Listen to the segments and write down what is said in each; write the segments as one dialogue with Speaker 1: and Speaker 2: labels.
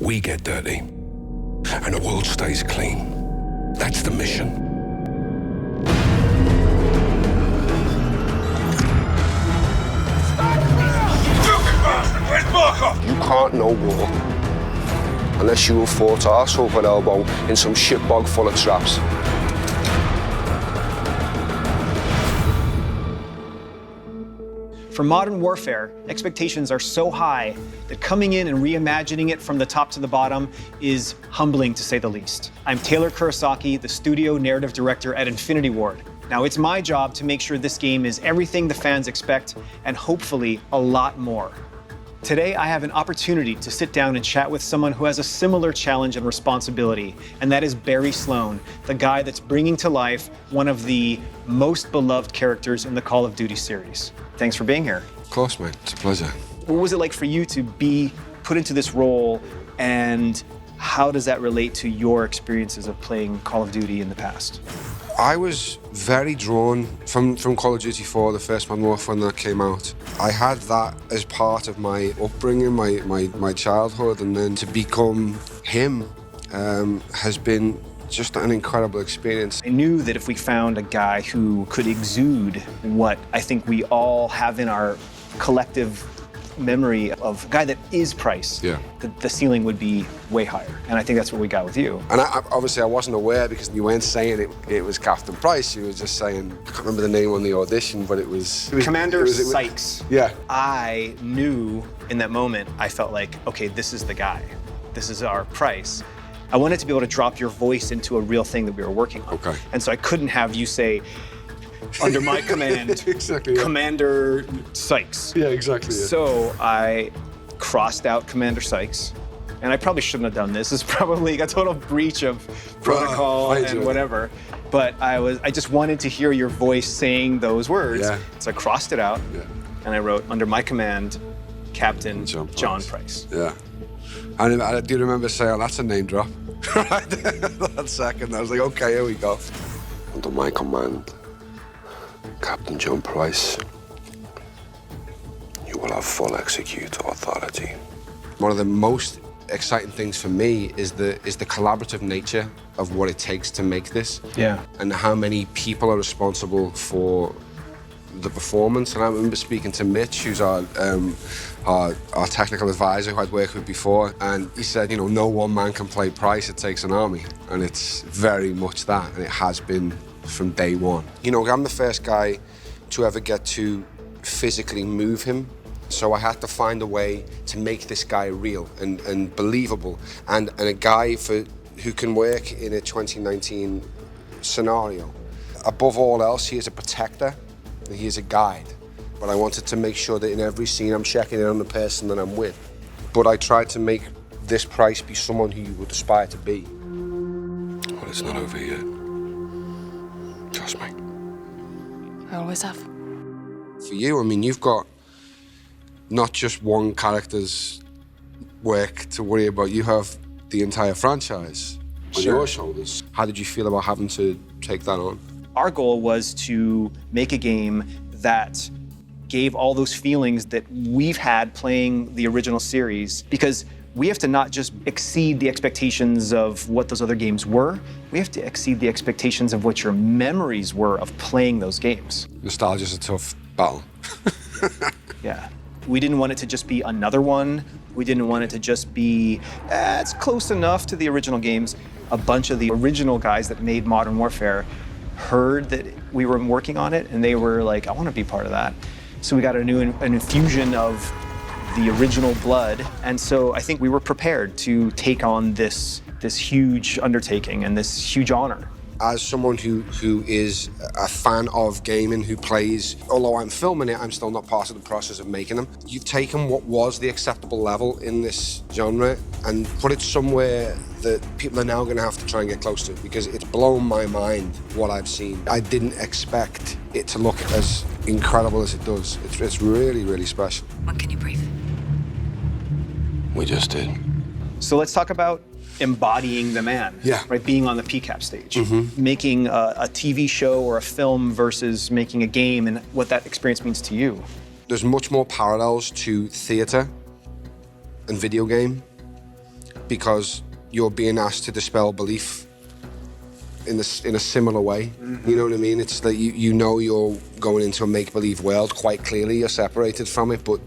Speaker 1: We get dirty, and the world stays clean. That's the mission. Stupid bastard! Where's Barker?
Speaker 2: You can't know war unless you have fought arse over elbow in some shitbog full of traps.
Speaker 3: For Modern Warfare, expectations are so high that coming in and reimagining it from the top to the bottom is humbling, to say the least. I'm Taylor KUROSAKI, the studio narrative director at Infinity Ward. Now, it's my job to make sure this game is everything the fans expect, and hopefully a lot more. Today, I have an opportunity to sit down and chat with someone who has a similar challenge and responsibility, and that is Barry Sloane, the guy that's bringing to life one of the most beloved characters in the Call of Duty series. Thanks for being here.
Speaker 2: Of course, mate. It's a pleasure.
Speaker 3: What was it like for you to be put into this role, and how does that relate to your experiences of playing Call of Duty in the past?
Speaker 2: I was very drawn from Call of Duty 4, the first Modern Warfare that came out. I had that as part of my upbringing, my childhood, and then to become him has been just an incredible experience.
Speaker 3: I knew that if we found a guy who could exude what I think we all have in our collective memory of a guy that is Price,
Speaker 2: yeah,
Speaker 3: the ceiling would be way higher. And I think that's what we got with you.
Speaker 2: And obviously I wasn't aware, because you weren't saying it was Captain Price. You were just saying, I can't remember the name on the audition, but it was
Speaker 3: Commander Sykes.
Speaker 2: Yeah.
Speaker 3: I knew in that moment, I felt like, okay, this is the guy. This is our Price. I wanted to be able to drop your voice into a real thing that we were working on.
Speaker 2: Okay.
Speaker 3: And so I couldn't have you say, under my command,
Speaker 2: exactly, yeah.
Speaker 3: Commander Sykes.
Speaker 2: Yeah, exactly. Yeah.
Speaker 3: So I crossed out Commander Sykes, and I probably shouldn't have done this. It's probably a total breach of protocol and whatever. But I just wanted to hear your voice saying those words.
Speaker 2: Yeah.
Speaker 3: So I crossed it out,
Speaker 2: yeah,
Speaker 3: and I wrote, under my command, Captain John Price.
Speaker 2: Yeah. And I do remember saying, oh, that's a name drop. Right there, that second, I was like, okay, here we go. Under my command, Captain John Price, you will have full executor authority. One of the most exciting things for me is the collaborative nature of what it takes to make this.
Speaker 3: Yeah.
Speaker 2: And how many people are responsible for the performance. And I remember speaking to Mitch, who's our technical advisor who I'd worked with before, and he said, you know, no one man can play Price, it takes an army. And it's very much that, and it has been from day one. You know, I'm the first guy to ever get to physically move him, so I had to find a way to make this guy real and believable, and a guy who can work in a 2019 scenario. Above all else, he is a protector, and he is a guide. But I wanted to make sure that in every scene I'm checking in on the person that I'm with. But I tried to make this Price be someone who you would aspire to be. Well, it's not over yet. Trust me.
Speaker 4: I always have.
Speaker 2: For you, I mean, you've got not just one character's work to worry about. You have the entire franchise on your shoulders. How did you feel about having to take that on?
Speaker 3: Our goal was to make a game that gave all those feelings that we've had playing the original series, because we have to not just exceed the expectations of what those other games were, we have to exceed the expectations of what your memories were of playing those games.
Speaker 2: Nostalgia's a tough battle.
Speaker 3: Yeah. We didn't want it to just be another one. We didn't want it to just be, it's close enough to the original games. A bunch of the original guys that made Modern Warfare heard that we were working on it, and they were like, I want to be part of that. So we got an infusion of the original blood, and so I think we were prepared to take on this huge undertaking and this huge honor.
Speaker 2: As someone who is a fan of gaming, who plays, although I'm filming it, I'm still not part of the process of making them. You've taken what was the acceptable level in this genre and put it somewhere that people are now going to have to try and get close to, because it's blown my mind what I've seen. I didn't expect it to look as incredible as it does. It's really, really special.
Speaker 4: When can you breathe?
Speaker 2: We just did.
Speaker 3: So let's talk about embodying the man,
Speaker 2: yeah,
Speaker 3: right? Being on the PCAP stage, making a TV show or a film versus making a game, and what that experience means to you.
Speaker 2: There's much more parallels to theater and video game because you're being asked to dispel belief in a similar way. You know what I mean? It's that you know you're going into a make-believe world quite clearly. You're separated from it, but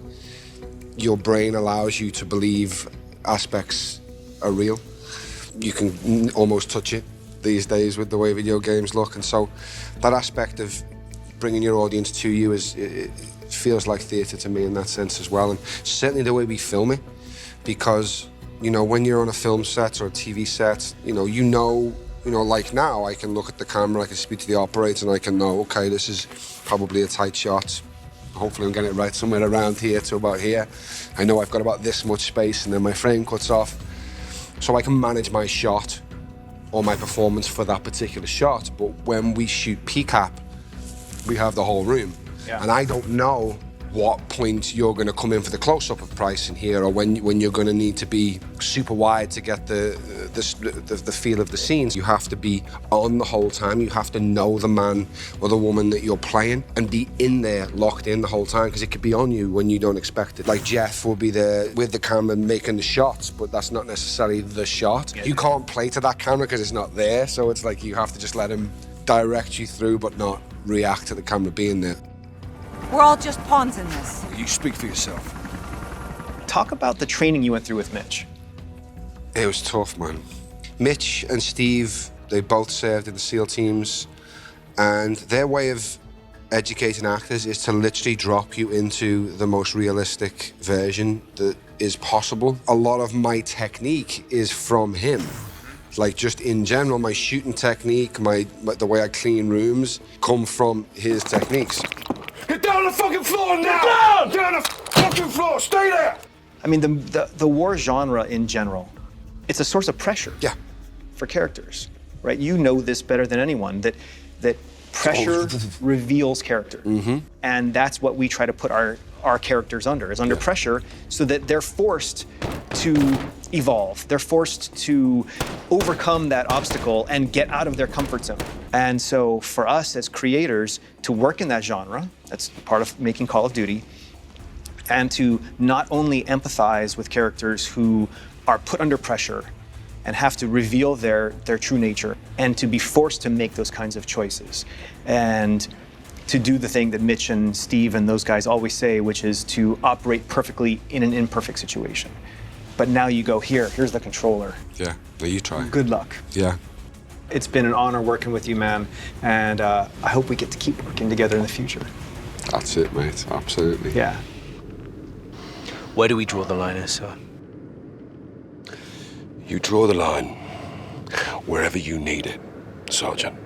Speaker 2: your brain allows you to believe aspects are real. You can almost touch it these days with the way video games look, and so that aspect of bringing your audience to you it feels like theatre to me in that sense as well, and certainly the way we film it, because when you're on a film set or a TV set, like now I can look at the camera, I can speak to the operator, and I can know, okay, this is probably a tight shot. Hopefully I'm getting it right somewhere around here to about here. I know I've got about this much space, and then my frame cuts off. So I can manage my shot or my performance for that particular shot. But when we shoot PCAP, we have the whole room.
Speaker 3: Yeah.
Speaker 2: And I don't know what point you're going to come in for the close-up of Price in here, or when you're going to need to be super wide to get the feel of the scenes. You have to be on the whole time. You have to know the man or the woman that you're playing and be in there, locked in the whole time, because it could be on you when you don't expect it. Like Jeff will be there with the camera making the shots, but that's not necessarily the shot. Yeah. You can't play to that camera because it's not there, so it's like you have to just let him direct you through, but not react to the camera being there.
Speaker 5: We're all just pawns in this.
Speaker 1: You speak for yourself.
Speaker 3: Talk about the training you went through with Mitch.
Speaker 2: It was tough, man. Mitch and Steve, they both served in the SEAL teams, and their way of educating actors is to literally drop you into the most realistic version that is possible. A lot of my technique is from him. Like, just in general, my shooting technique, the way I clean rooms come from his techniques.
Speaker 1: Get down on the fucking floor now! Get down! Down the fucking floor! Stay there!
Speaker 3: I mean, the war genre in general, it's a source of pressure.
Speaker 2: Yeah.
Speaker 3: For characters, right? You know this better than anyone, that pressure reveals character. And that's what we try to put our characters under, is under pressure, so that they're forced to evolve. They're forced to overcome that obstacle and get out of their comfort zone. And so for us as creators to work in that genre, that's part of making Call of Duty, and to not only empathize with characters who are put under pressure and have to reveal their true nature, and to be forced to make those kinds of choices, and to do the thing that Mitch and Steve and those guys always say, which is to operate perfectly in an imperfect situation. But now you go, here's the controller.
Speaker 2: Yeah, now you try.
Speaker 3: Good luck.
Speaker 2: Yeah.
Speaker 3: It's been an honor working with you, man, and I hope we get to keep working together in the future.
Speaker 2: That's it, mate, absolutely.
Speaker 3: Yeah.
Speaker 6: Where do we draw the line, sir?
Speaker 1: You draw the line wherever you need it, Sergeant.